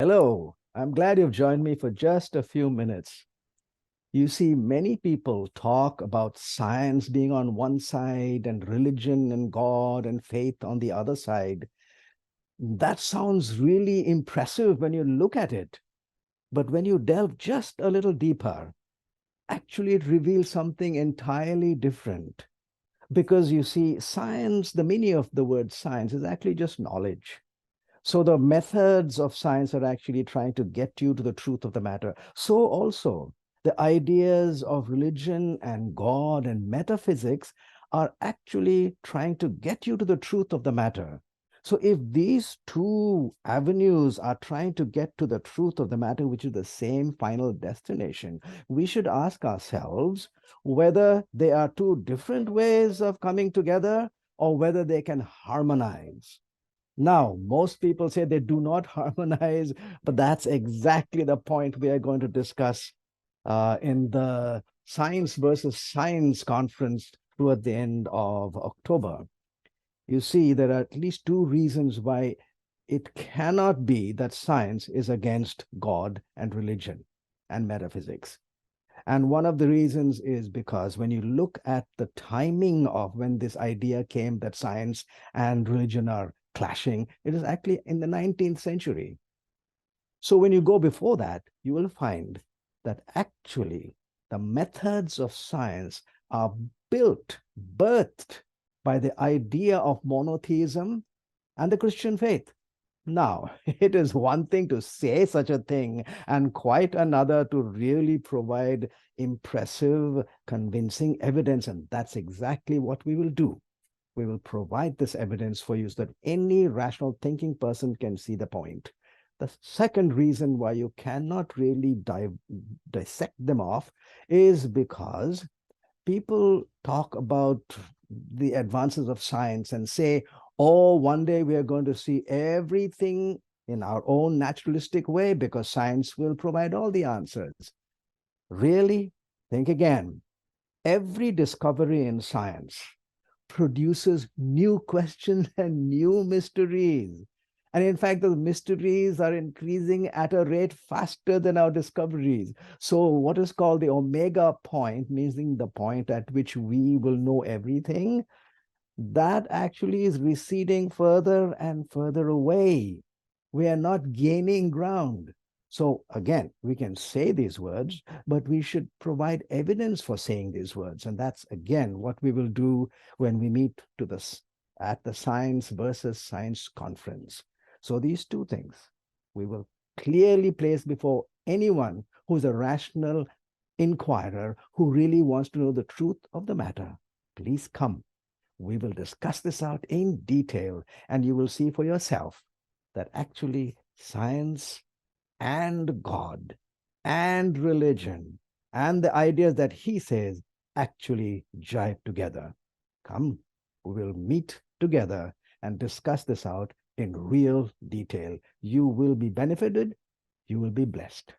Hello, I'm glad you've joined me for just a few minutes. You see, many people talk about science being on one side and religion and God and faith on the other side. That sounds really impressive when you look at it. But when you delve just a little deeper, actually it reveals something entirely different. Because you see, science, the meaning of the word science is actually just knowledge. So the methods of science are actually trying to get you to the truth of the matter. So also, the ideas of religion and God and metaphysics are actually trying to get you to the truth of the matter. So if these two avenues are trying to get to the truth of the matter, which is the same final destination, we should ask ourselves whether they are two different ways of coming together or whether they can harmonize. Now, most people say they do not harmonize, but that's exactly the point we are going to discuss in the Science versus Science conference toward the end of October. You see, there are at least two reasons why it cannot be that science is against God and religion and metaphysics. And one of the reasons is because when you look at the timing of when this idea came that science and religion are clashing, it is actually in the 19th century. So when you go before that, you will find that actually the methods of science are birthed by the idea of monotheism and the Christian faith. Now, it is one thing to say such a thing and quite another to really provide impressive, convincing evidence. And that's exactly what we will do. We will provide this evidence for you so that any rational thinking person can see the point. The second reason why you cannot really dissect them off is because people talk about the advances of science and say, oh, one day we are going to see everything in our own naturalistic way because science will provide all the answers. Really? Think again. Every discovery in science produces new questions and new mysteries. And in fact, the mysteries are increasing at a rate faster than our discoveries. So, what is called the omega point, meaning the point at which we will know everything, that actually is receding further and further away. We are not gaining ground. So again, we can say these words, but we should provide evidence for saying these words. And that's again what we will do when we meet to this at the Science versus Science conference. So these two things we will clearly place before anyone who's a rational inquirer who really wants to know the truth of the matter. Please come. We will discuss this out in detail, and you will see for yourself that actually science and God and religion and the ideas that he says actually jive together. Come, we will meet together and discuss this out in real detail. You will be benefited, you will be blessed.